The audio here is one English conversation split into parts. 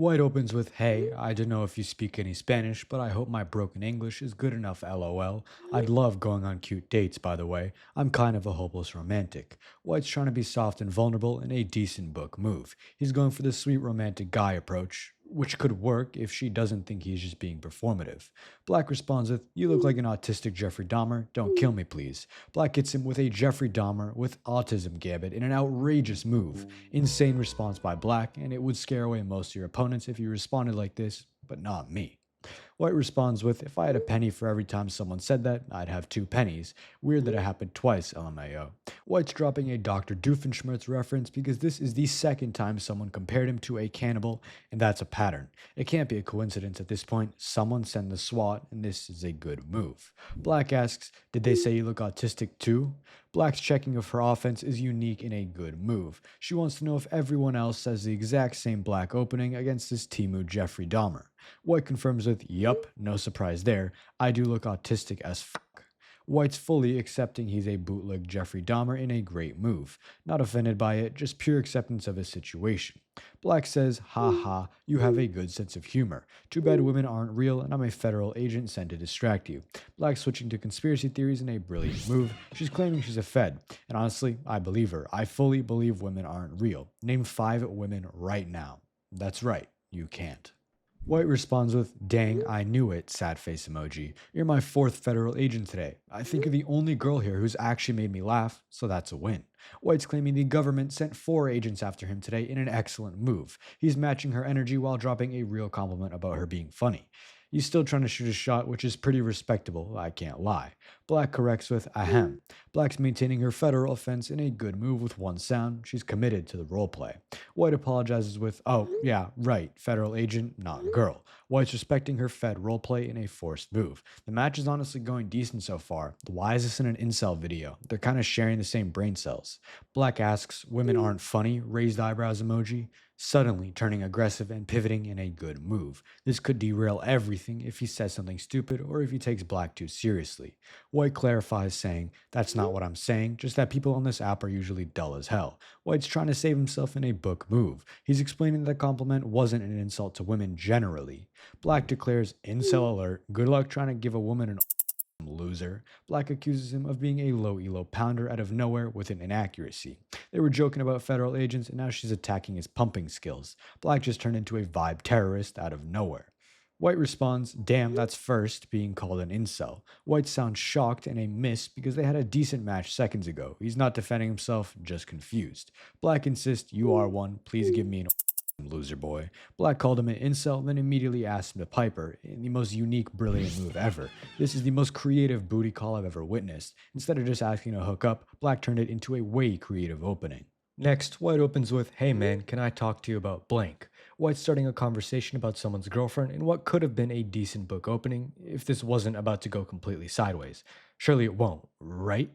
White opens with, "Hey, I don't know if you speak any Spanish, but I hope my broken English is good enough, lol. I'd love going on cute dates, by the way. I'm kind of a hopeless romantic." White's trying to be soft and vulnerable in a decent book move. He's going for the sweet romantic guy approach, which could work if she doesn't think he's just being performative. Black responds with, "You look like an autistic Jeffrey Dahmer. Don't kill me, please." Black hits him with a Jeffrey Dahmer with autism gambit in an outrageous move. Insane response by Black, and it would scare away most of your opponents if you responded like this, but not me. White responds with, "If I had a penny for every time someone said that, I'd have 2 pennies. Weird that it happened twice, LMAO." White's dropping a Dr. Doofenshmirtz reference because this is the second time someone compared him to a cannibal, and that's a pattern. It can't be a coincidence at this point. Someone send the SWAT, and this is a good move. Black asks, "Did they say you look autistic too?" Black's checking of her offense is unique in a good move. She wants to know if everyone else says the exact same Black opening against this Temu Jeffrey Dahmer. White confirms with, "Yup, no surprise there. I do look autistic as fuck." White's fully accepting he's a bootleg Jeffrey Dahmer in a great move. Not offended by it, just pure acceptance of his situation. Black says, "Ha ha, you have a good sense of humor. Too bad women aren't real and I'm a federal agent sent to distract you." Black switching to conspiracy theories in a brilliant move. She's claiming she's a Fed. And honestly, I believe her. I fully believe women aren't real. Name 5 women right now. That's right, you can't. White responds with, "Dang, I knew it," sad face emoji. "You're my fourth federal agent today. I think you're the only girl here who's actually made me laugh, so that's a win." White's claiming the government sent 4 agents after him today in an excellent move. He's matching her energy while dropping a real compliment about her being funny. He's still trying to shoot a shot, which is pretty respectable, I can't lie. Black corrects with, "Ahem." Black's maintaining her federal offense in a good move with one sound. She's committed to the roleplay. White apologizes with, "Oh, yeah, right, federal agent, not girl." White's respecting her Fed roleplay in a forced move. The match is honestly going decent so far. Why is this in an incel video? They're kind of sharing the same brain cells. Black asks, "Women aren't funny?" Raised eyebrows emoji. Suddenly turning aggressive and pivoting in a good move. This could derail everything if he says something stupid or if he takes Black too seriously. White clarifies, saying, "That's not what I'm saying, just that people on this app are usually dull as hell." White's trying to save himself in a book move. He's explaining that the compliment wasn't an insult to women generally. Black declares, "Incel alert, good luck trying to give a woman an loser." Black accuses him of being a low elo pounder out of nowhere with an inaccuracy. They were joking about federal agents, and now she's attacking his pumping skills. Black just turned into a vibe terrorist out of nowhere. White responds, "Damn, that's first, being called an incel." White sounds shocked and a miss because they had a decent match seconds ago. He's not defending himself, just confused. Black insists, "You are one, please give me an loser boy." Black called him an incel, then immediately asked him to pipe her, in the most unique, brilliant move ever. This is the most creative booty call I've ever witnessed. Instead of just asking to hook up, Black turned it into a way creative opening. Next, White opens with, "Hey man, can I talk to you about blank?" White's starting a conversation about someone's girlfriend in what could have been a decent book opening if this wasn't about to go completely sideways. Surely it won't, right?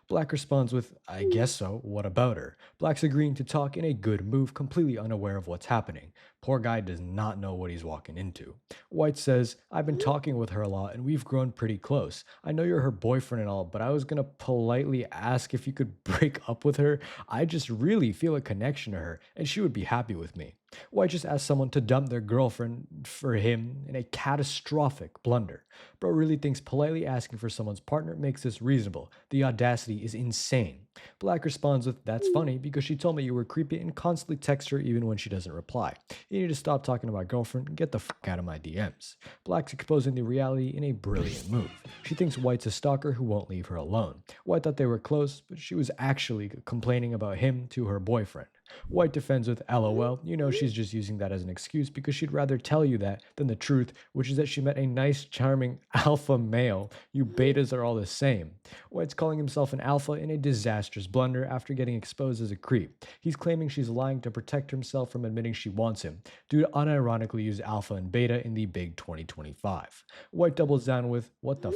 Black responds with, "I guess so, what about her?" Black's agreeing to talk in a good move, completely unaware of what's happening. Poor guy does not know what he's walking into. White says, "I've been talking with her a lot and we've grown pretty close. I know you're her boyfriend and all, but I was gonna politely ask if you could break up with her. I just really feel a connection to her and she would be happy with me." White just asked someone to dump their girlfriend for him in a catastrophic blunder. Bro really thinks politely asking for someone's partner makes this reasonable. The audacity is insane. Black responds with, "That's funny because she told me you were creepy and constantly text her even when she doesn't reply. You need to stop talking to my girlfriend and get the fuck out of my DMs." Black's exposing the reality in a brilliant move. She thinks White's a stalker who won't leave her alone. White thought they were close, but she was actually complaining about him to her boyfriend. White defends with, "LOL, you know she's just using that as an excuse because she'd rather tell you that than the truth, which is that she met a nice, charming alpha male. You betas are all the same." White's calling himself an alpha in a disastrous blunder after getting exposed as a creep. He's claiming she's lying to protect himself from admitting she wants him. Dude unironically used alpha and beta in the big 2025. White doubles down with, "What the f?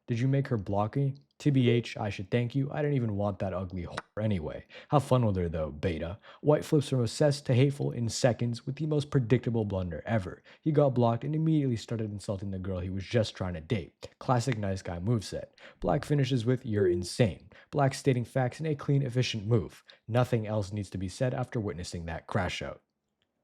Did you make her block me? TBH, I should thank you. I didn't even want that ugly whore anyway. Have fun with her though, beta." White flips from obsessed to hateful in seconds with the most predictable blunder ever. He got blocked and immediately started insulting the girl he was just trying to date. Classic nice guy moveset. Black finishes with, "You're insane." Black stating facts in a clean, efficient move. Nothing else needs to be said after witnessing that crash out.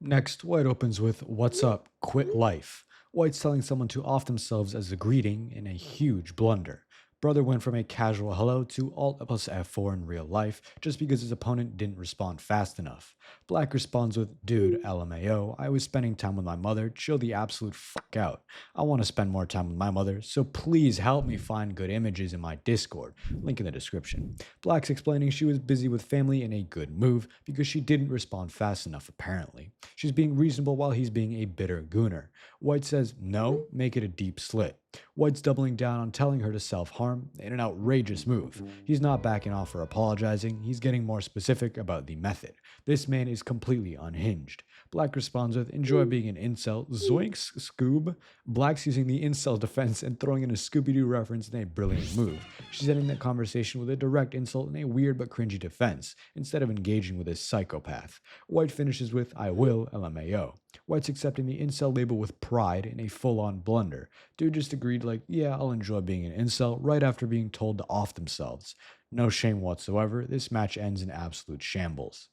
Next, White opens with "What's up? Quit life." White's telling someone to off themselves as a greeting in a huge blunder. Brother went from a casual hello to Alt plus F4 in real life just because his opponent didn't respond fast enough. Black responds with, "Dude, LMAO, I was spending time with my mother, chill the absolute fuck out. I want to spend more time with my mother, so please help me find good images in my Discord." Link in the description. Black's explaining she was busy with family in a good move because she didn't respond fast enough apparently. She's being reasonable while he's being a bitter gooner. White says, "No, make it a deep slit." White's doubling down on telling her to self harm in an outrageous move. He's not backing off or apologizing, he's getting more specific about the method. This man is completely unhinged. Black responds with, "Enjoy being an incel. Zoinks, Scoob." Black's using the incel defense and throwing in a Scooby Doo reference in a brilliant move. She's ending the conversation with a direct insult and a weird but cringy defense, instead of engaging with a psychopath. White finishes with, "I will, LMAO." White's accepting the incel label with pride in a full on blunder. Dude just agreed, like, "Yeah, I'll enjoy being an incel," right after being told to off themselves. No shame whatsoever, this match ends in absolute shambles.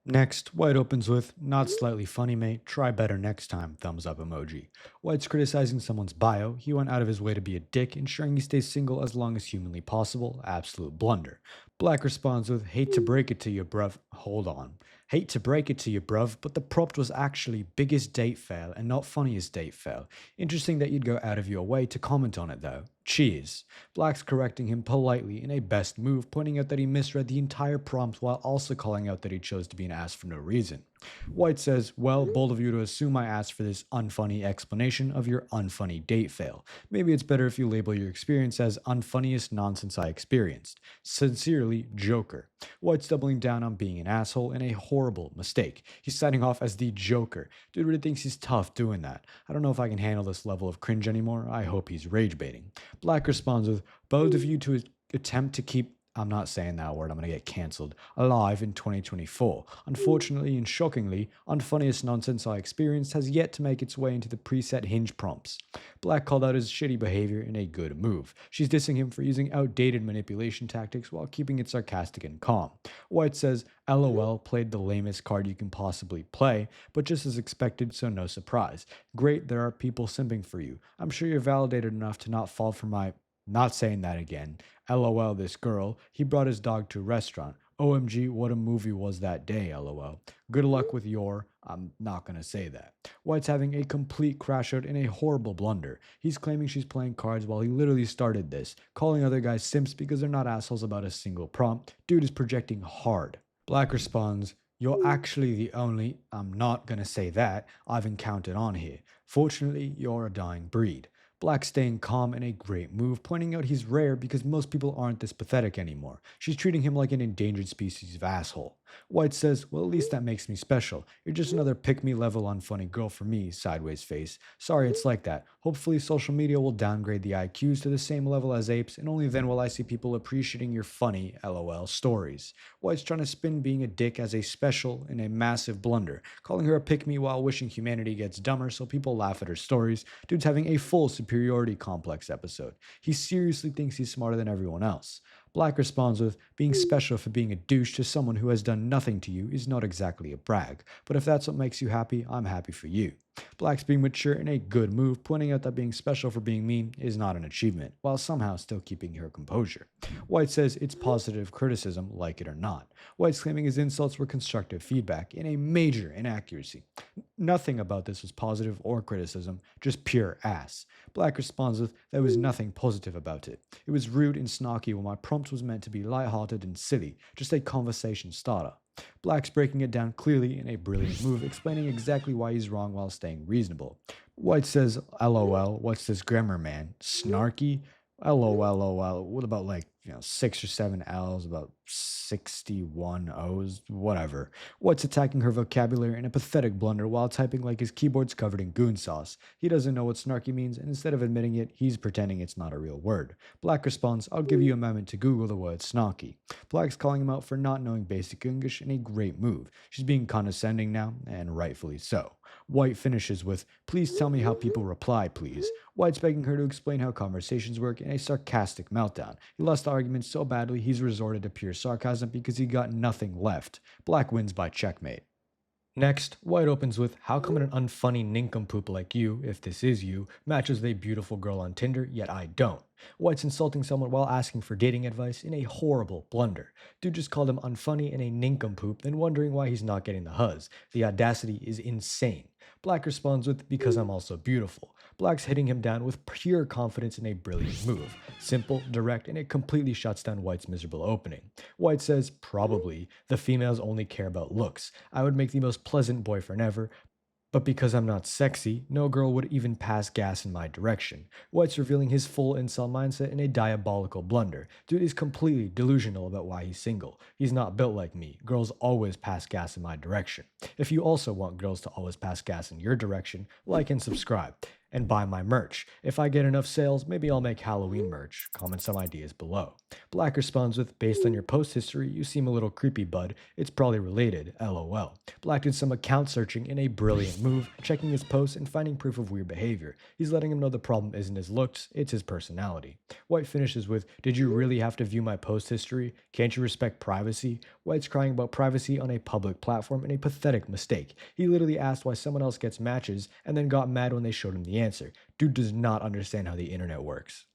Next, White opens with, "Not slightly funny, mate. Try better next time. Thumbs up emoji." White's criticizing someone's bio. He went out of his way to be a dick, ensuring he stays single as long as humanly possible. Absolute blunder. Black responds with, "Hate to break it to you, bruv." Hold on. "Hate to break it to you, bruv, but the prompt was actually biggest date fail and not funniest date fail. Interesting that you'd go out of your way to comment on it, though. Cheers." Black's correcting him politely in a best move, pointing out that he misread the entire prompt while also calling out that he chose to be an ass for no reason. White says, "Well, bold of you to assume I asked for this unfunny explanation of your unfunny date fail. Maybe it's better if you label your experience as unfunniest nonsense I experienced. Sincerely, Joker." White's doubling down on being an asshole and a horrible mistake. He's signing off as the Joker. Dude really thinks he's tough doing that. I don't know if I can handle this level of cringe anymore. I hope he's rage baiting. Black responds with, "Bold of you to attempt to keep," I'm not saying that word, I'm going to get cancelled, "alive in 2024. Unfortunately and shockingly, unfunniest nonsense I experienced has yet to make its way into the preset hinge prompts." Black called out his shitty behavior in a good move. She's dissing him for using outdated manipulation tactics while keeping it sarcastic and calm. White says, "LOL played the lamest card you can possibly play, but just as expected, so no surprise. Great, there are people simping for you. I'm sure you're validated enough to not fall for my," not saying that again. "LOL, this girl. He brought his dog to a restaurant. OMG, what a movie was that day, LOL. Good luck with your," I'm not gonna say that. White's having a complete crash out in a horrible blunder. He's claiming she's playing cards while he literally started this, calling other guys simps because they're not assholes about a single prompt. Dude is projecting hard. Black responds, "You're actually the only," I'm not gonna say that, "I've encountered on here. Fortunately, you're a dying breed." Black staying calm in a great move, pointing out he's rare because most people aren't this pathetic anymore. She's treating him like an endangered species of asshole. White says, "Well, at least that makes me special. You're just another pick-me level unfunny girl for me, sideways face. Sorry it's like that. Hopefully social media will downgrade the IQs to the same level as apes, and only then will I see people appreciating your funny, LOL, stories." White's trying to spin being a dick as a special in a massive blunder, calling her a pick-me while wishing humanity gets dumber so people laugh at her stories. Dude's having a full superiority complex episode. He seriously thinks he's smarter than everyone else. Black responds with, "Being special for being a douche to someone who has done nothing to you is not exactly a brag, but if that's what makes you happy, I'm happy for you." Black's being mature in a good move, pointing out that being special for being mean is not an achievement, while somehow still keeping her composure. White says it's positive criticism, like it or not. White's claiming his insults were constructive feedback in a major inaccuracy. Nothing about this was positive or criticism, just pure ass. Black responds with, "There was nothing positive about it. It was rude and snarky when my prompt was meant to be lighthearted and silly, just a conversation starter." Black's breaking it down clearly in a brilliant move, explaining exactly why he's wrong while staying reasonable. White says, "LOL, what's this grammar, man? Snarky? LOL, what about like, 6 or 7 L's, about 61 O's, whatever." What's attacking her vocabulary in a pathetic blunder while typing like his keyboard's covered in goon sauce. He doesn't know what snarky means, and instead of admitting it, he's pretending it's not a real word. Black responds, "I'll give you a moment to Google the word snarky." Black's calling him out for not knowing basic English in a great move. She's being condescending now, and rightfully so. White finishes with, "Please tell me how people reply, please." White's begging her to explain how conversations work in a sarcastic meltdown. He lost the argument so badly he's resorted to pure sarcasm because he got nothing left. Black wins by checkmate. Next, White opens with, how come an unfunny nincompoop like you, if this is you, matches with a beautiful girl on Tinder, yet I don't? White's insulting someone while asking for dating advice in a horrible blunder. Dude just called him unfunny and a nincompoop, then wondering why he's not getting the huzz. The audacity is insane. Black responds with, because I'm also beautiful. Black's hitting him down with pure confidence in a brilliant move. Simple, direct, and it completely shuts down White's miserable opening. White says, probably, the females only care about looks. I would make the most pleasant boyfriend ever, but because I'm not sexy, no girl would even pass gas in my direction. White's revealing his full incel mindset in a diabolical blunder. Dude is completely delusional about why he's single. He's not built like me. Girls always pass gas in my direction. If you also want girls to always pass gas in your direction, like and subscribe. And buy my merch. If I get enough sales, maybe I'll make Halloween merch. Comment some ideas below. Black responds with, based on your post history, you seem a little creepy, bud. It's probably related, lol. Black did some account searching in a brilliant move, checking his posts and finding proof of weird behavior. He's letting him know the problem isn't his looks, it's his personality. White finishes with, did you really have to view my post history? Can't you respect privacy? White's crying about privacy on a public platform in a pathetic mistake. He literally asked why someone else gets matches and then got mad when they showed him the answer. Dude does not understand how the internet works.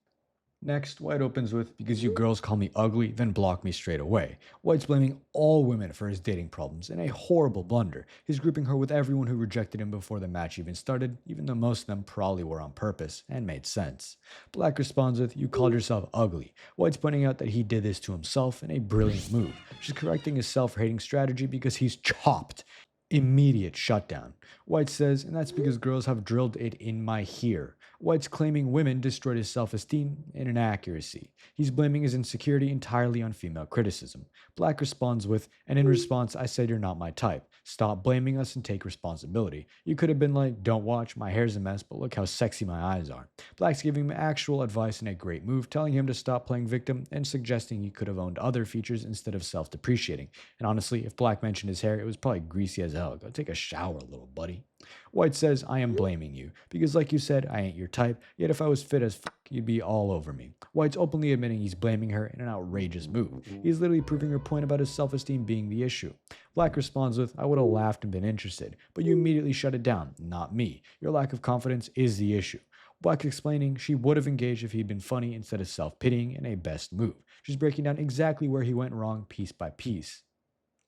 Next, White opens with, because you girls call me ugly, then block me straight away. White's blaming all women for his dating problems in a horrible blunder. He's grouping her with everyone who rejected him before the match even started, even though most of them probably were on purpose and made sense. Black responds with, you called yourself ugly. White's pointing out that he did this to himself in a brilliant move. She's correcting his self-hating strategy because he's chopped. Immediate shutdown. White says, and that's because girls have drilled it in my here. White's claiming women destroyed his self-esteem, an inaccuracy. He's blaming his insecurity entirely on female criticism. Black responds with, and in response, I said you're not my type. Stop blaming us and take responsibility. You could have been like, don't watch, my hair's a mess, but look how sexy my eyes are. Black's giving him actual advice in a great move, telling him to stop playing victim and suggesting he could have owned other features instead of self-depreciating. And honestly, if Black mentioned his hair, it was probably greasy as hell. Go take a shower, little buddy. White says, I am blaming you, because like you said, I ain't your type, yet if I was fit as fuck, you'd be all over me. White's openly admitting he's blaming her in an outrageous move. He's literally proving her point about his self-esteem being the issue. Black responds with, I would have laughed and been interested, but you immediately shut it down, not me. Your lack of confidence is the issue. Black explaining she would have engaged if he'd been funny instead of self-pitying in a best move. She's breaking down exactly where he went wrong piece by piece.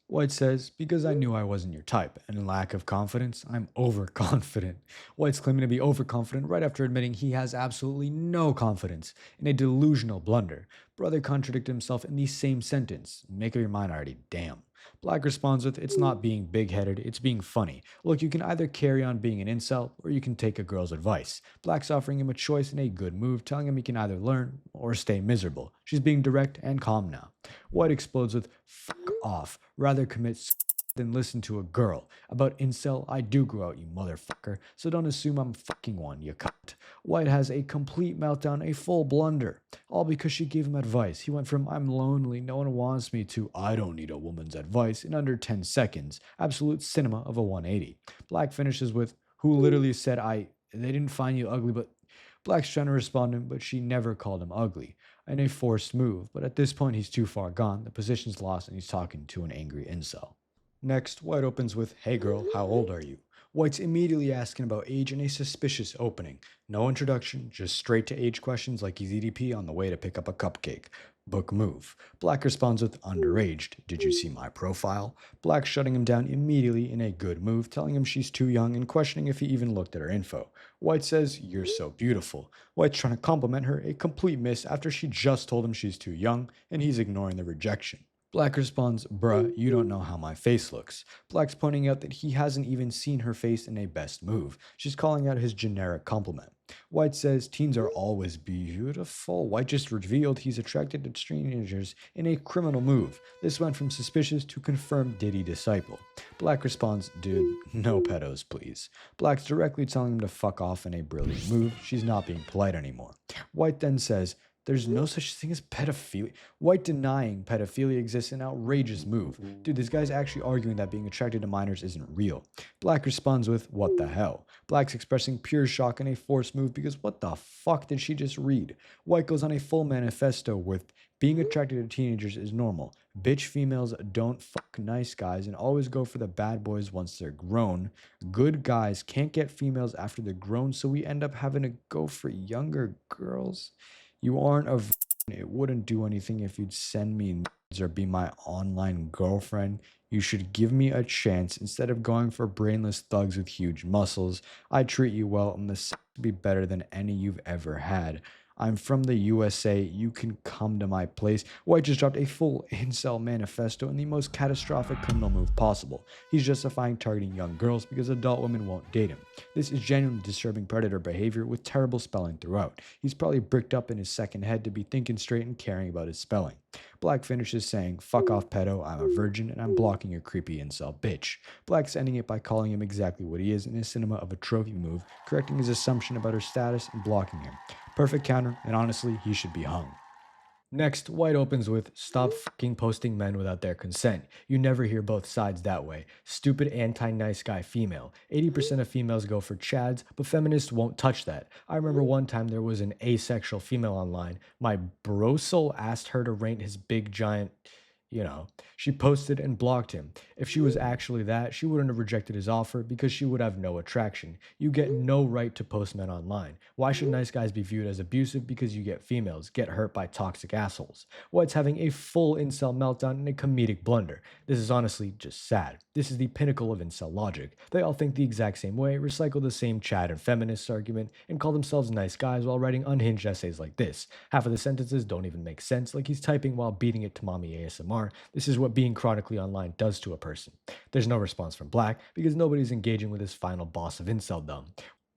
White says, because I knew I wasn't your type, and in lack of confidence, I'm overconfident. White's claiming to be overconfident right after admitting he has absolutely no confidence in a delusional blunder. Brother contradicted himself in the same sentence. Make up your mind already, damn. Black responds with, it's not being big-headed, it's being funny. Look, you can either carry on being an incel, or you can take a girl's advice. Black's offering him a choice in a good move, telling him he can either learn or stay miserable. She's being direct and calm now. White explodes with, fuck off, rather commit than listen to a girl. About incel, I do grow out, you motherfucker, so don't assume I'm fucking one, you cunt. White has a complete meltdown, a full blunder, all because she gave him advice. He went from, I'm lonely, no one wants me, to, I don't need a woman's advice in under 10 seconds. Absolute cinema of a 180. Black finishes with, who literally said, they didn't find you ugly, but Black's trying to respond to him, but she never called him ugly. In a forced move, but at this point he's too far gone, the position's lost, and he's talking to an angry incel. Next, White opens with, hey girl, how old are you? White's immediately asking about age in a suspicious opening. No introduction, just straight to age questions like he's EDP on the way to pick up a cupcake. Book move. Black responds with, underaged. Did you see my profile? Black shutting him down immediately in a good move, telling him she's too young and questioning if he even looked at her info. White says, you're so beautiful. White's trying to compliment her, a complete miss after she just told him she's too young, and he's ignoring the rejection. Black responds, bruh, you don't know how my face looks. Black's pointing out that he hasn't even seen her face in a best move. She's calling out his generic compliment. White says, teens are always beautiful. White just revealed he's attracted to strangers in a criminal move. This went from suspicious to confirmed Diddy disciple. Black responds, dude, no pedos, please. Black's directly telling him to fuck off in a brilliant move. She's not being polite anymore. White then says, there's no such thing as pedophilia. White denying pedophilia exists, an outrageous move. Dude, this guy's actually arguing that being attracted to minors isn't real. Black responds with, what the hell? Black's expressing pure shock in a forced move because what the fuck did she just read? White goes on a full manifesto with, Being attracted to teenagers is normal. Bitch females don't fuck nice guys and always go for the bad boys once they're grown. Good guys can't get females after they're grown, so we end up having to go for younger girls. You aren't a it wouldn't do anything if you'd send me nudes or be my online girlfriend. You should give me a chance instead of going for brainless thugs with huge muscles. I treat you well and the sex will be better than any you've ever had. I'm from the USA. You can come to my place. White just dropped a full incel manifesto in the most catastrophic criminal move possible. He's justifying targeting young girls because adult women won't date him. This is genuinely disturbing predator behavior with terrible spelling throughout. He's probably bricked up in his second head to be thinking straight and caring about his spelling. Black finishes saying, "Fuck off, pedo, I'm a virgin and I'm blocking your creepy incel bitch." Black's ending it by calling him exactly what he is in a cinema of a trophy move, correcting his assumption about her status and blocking him. Perfect counter, and honestly, he should be hung. Next, White opens with, "Stop fucking posting men without their consent. You never hear both sides that way. Stupid anti-nice guy female. 80% of females go for chads, but feminists won't touch that. I remember one time there was an asexual female online. My brosel asked her to rate his big giant, you know. She posted and blocked him. If she was actually that, she wouldn't have rejected his offer because she would have no attraction. You get no right to post men online. Why should nice guys be viewed as abusive because you get females get hurt by toxic assholes? White's having a full incel meltdown in a comedic blunder. This is honestly just sad. This is the pinnacle of incel logic. They all think the exact same way, recycle the same Chad and feminist argument, and call themselves nice guys while writing unhinged essays like this. Half of the sentences don't even make sense, like he's typing while beating it to mommy ASMR. This is what being chronically online does to a person. There's no response from Black because nobody's engaging with his final boss of inceldom.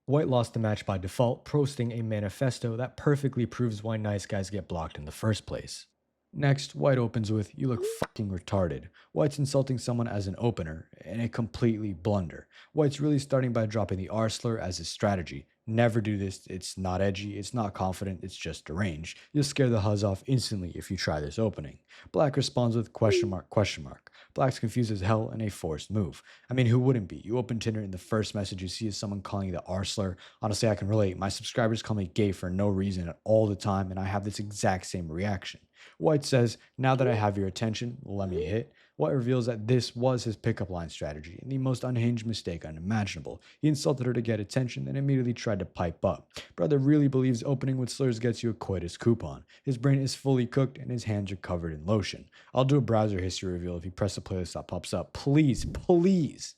White lost the match by default, posting a manifesto that perfectly proves why nice guys get blocked in the first place. Next, White opens with, "You look fucking retarded." White's insulting someone as an opener, and a completely blunder. White's really starting by dropping the R slur as his strategy. Never do this, it's not edgy, it's not confident, it's just deranged. You'll scare the huzz off instantly if you try this opening. Black responds with question mark, question mark. Black's confused as hell and a forced move. I mean, who wouldn't be? You open Tinder and the first message you see is someone calling you the R slur. Honestly, I can relate. My subscribers call me gay for no reason all the time, and I have this exact same reaction. White says, "Now that I have your attention, let me hit." White reveals that this was his pickup line strategy and the most unhinged mistake unimaginable. He insulted her to get attention and immediately tried to pipe up. Brother really believes opening with slurs gets you a coitus coupon. His brain is fully cooked and his hands are covered in lotion. I'll do a browser history reveal if you press the playlist that pops up. Please, please.